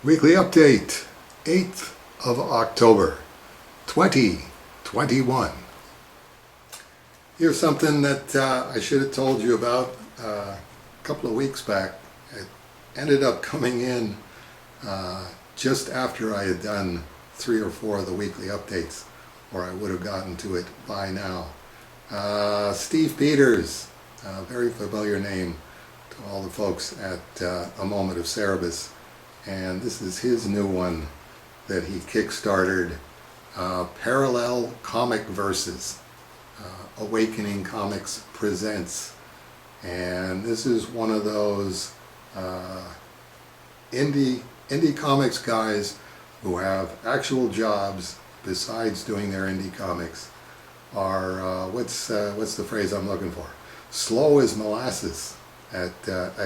Weekly update, 8th of October, 2021. Here's something that I should have told you about a couple of weeks back. It ended up coming in just after I had done 3 or 4 of the weekly updates, or I would have gotten to it by now. Steve Peters, a very familiar name to all the folks at A Moment of Cerebus. And this is his new one that he kickstarted, Parallel COMICVERSES, Awakening Comics Presents. And this is one of those indie comics guys who have actual jobs besides doing their indie comics. Are what's the phrase I'm looking for? Slow as molasses at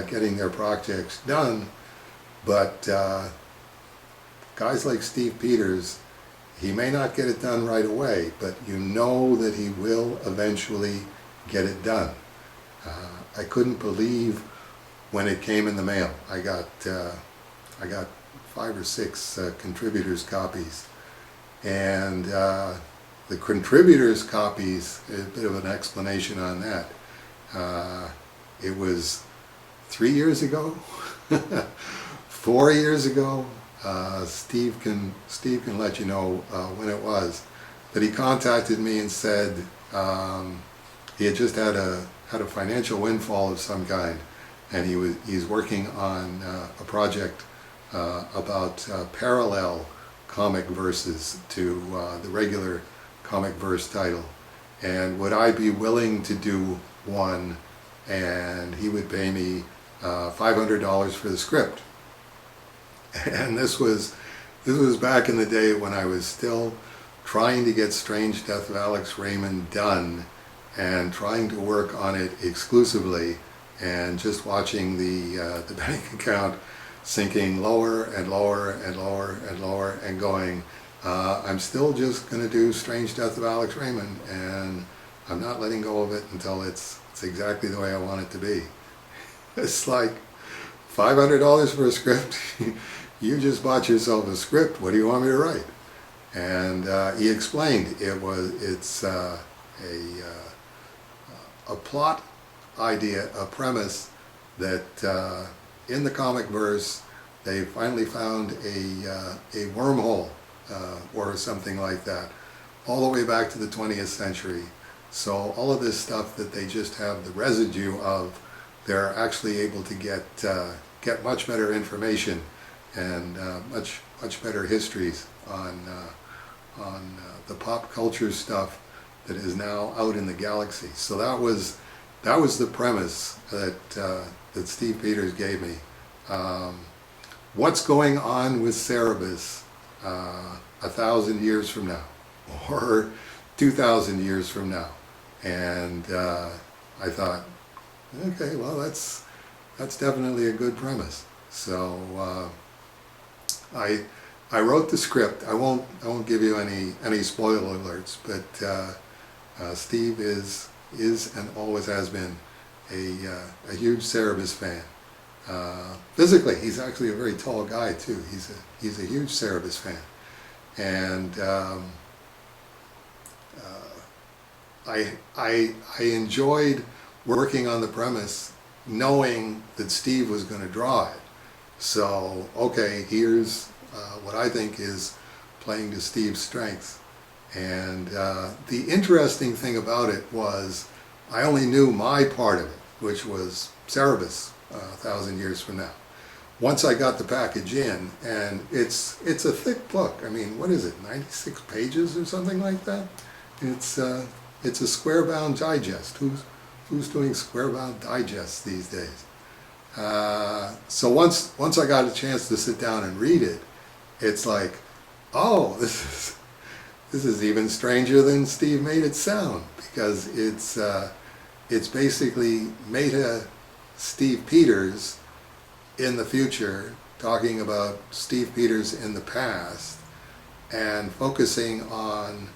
getting their projects done. But guys like Steve Peters, he may not get it done right away, but you know that he will eventually get it done. I couldn't believe when it came in the mail. I got 5 or 6 contributors copies, and the contributors copies, a bit of an explanation on that. It was 3 years ago. 4 years ago, Steve can let you know when it was, but he contacted me and said he had just had a financial windfall of some kind, and he's working on a project about parallel COMICVERSES to the regular COMICVERSE title, and would I be willing to do one, and he would pay me $500 for the script. And this was back in the day when I was still trying to get Strange Death of Alex Raymond done and trying to work on it exclusively, and just watching the bank account sinking lower and lower and lower and lower, and going, I'm still just going to do Strange Death of Alex Raymond, and I'm not letting go of it until it's exactly the way I want it to be. It's like $500 for a script. You just bought yourself a script. What do you want me to write? And he explained it's a plot idea, a premise that in the comic verse they finally found a wormhole or something like that, all the way back to the 20th century. So all of this stuff that they just have the residue of, they're actually able to get much better information and much better histories on the pop culture stuff that is now out in the galaxy. So that was the premise that Steve Peters gave me. What's going on with Cerebus 1,000 years from now, or 2,000 years from now? And I thought, okay, well, that's definitely a good premise. So I wrote the script. I won't give you any spoiler alerts, but Steve is and always has been a huge Cerebus fan. Physically, he's actually a very tall guy too. He's a huge Cerebus fan, and I enjoyed working on the premise, knowing that Steve was going to draw it. So, okay, here's what I think is playing to Steve's strengths. And the interesting thing about it was I only knew my part of it, which was Cerebus 1,000 years from now. Once I got the package in, and it's a thick book. I mean, what is it, 96 pages or something like that? It's a square-bound digest. Who's doing square-bound digests these days? So once I got a chance to sit down and read it, it's like, oh, this is even stranger than Steve made it sound, because it's basically meta Steve Peters in the future talking about Steve Peters in the past, and focusing on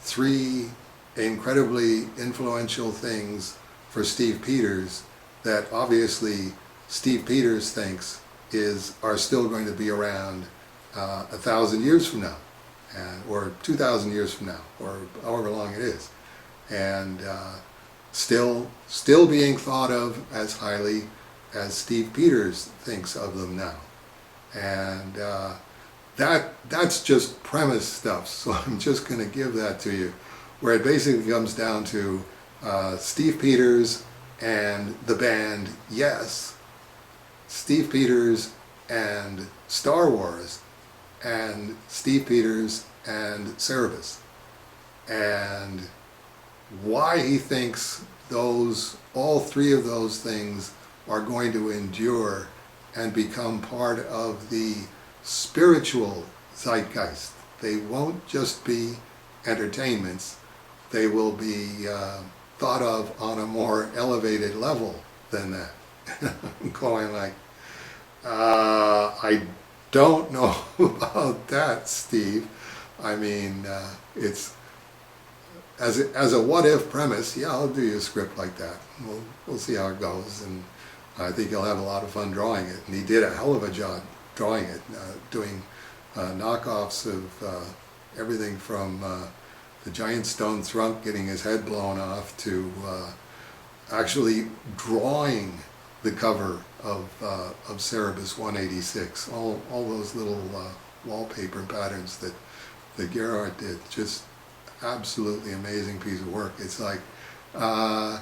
3 incredibly influential things for Steve Peters that obviously Steve Peters thinks are still going to be around 1,000 years from now, or 2,000 years from now, or however long it is, and still being thought of as highly as Steve Peters thinks of them now. And that's just premise stuff, so I'm just going to give that to you, where it basically comes down to Steve Peters and the band Yes, Steve Peters and Star Wars, and Steve Peters and Cerebus, and why he thinks all three of those things are going to endure and become part of the spiritual zeitgeist. They won't just be entertainments, they will be thought of on a more elevated level than that. I'm going like, I don't know about that, Steve. I mean, it's as a what-if premise. Yeah, I'll do you a script like that. We'll see how it goes, and I think you'll have a lot of fun drawing it. And he did a hell of a job drawing it, doing knockoffs of everything from the giant stone thrunk getting his head blown off to actually drawing the cover of Cerebus 186. All those little wallpaper patterns that Gerhard did. Just absolutely amazing piece of work. It's like I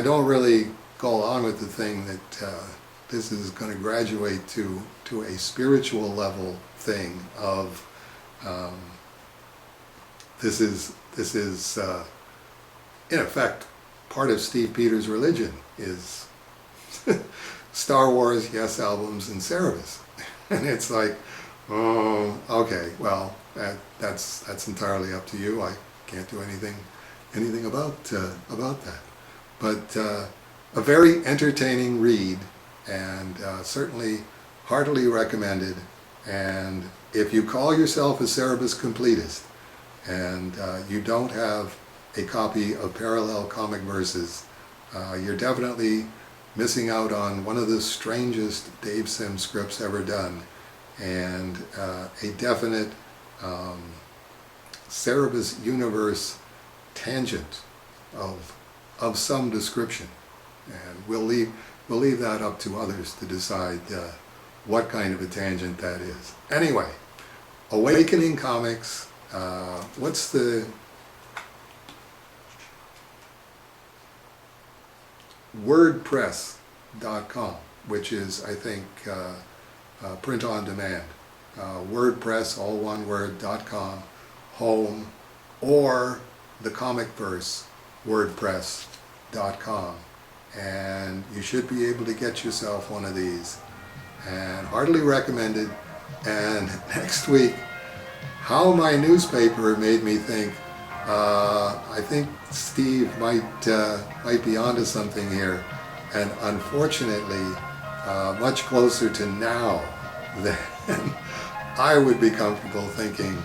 don't really go along with the thing that this is going to graduate to a spiritual level thing of this is in effect part of Steve Peters' religion is Star Wars, Yes albums, and Cerebus. And it's like, oh, okay, well, that's entirely up to you. I can't do anything about that. But a very entertaining read, and certainly heartily recommended. And if you call yourself a Cerebus completist and you don't have a copy of Parallel Comic Verses, you're definitely missing out on one of the strangest Dave Sim scripts ever done, and a definite Cerebus universe tangent of some description. And we'll leave that up to others to decide what kind of a tangent that is. Anyway, Awakening Comics, what's the WordPress.com, which is, I think, print on demand. WordPress, all one word, .com, home, or the COMICVERSE, WordPress.com. And you should be able to get yourself one of these. And heartily recommended. And next week, how my newspaper made me think, I think Steve might be onto something here, and unfortunately, much closer to now than I would be comfortable thinking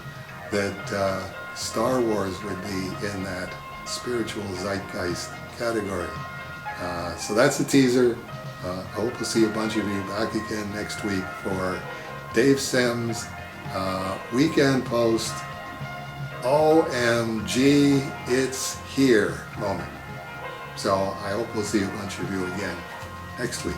that Star Wars would be in that spiritual zeitgeist category. So that's the teaser. I hope to see a bunch of you back again next week for Dave Sim's Weekend Post OMG, it's here moment. So I hope we'll see a bunch of you again next week.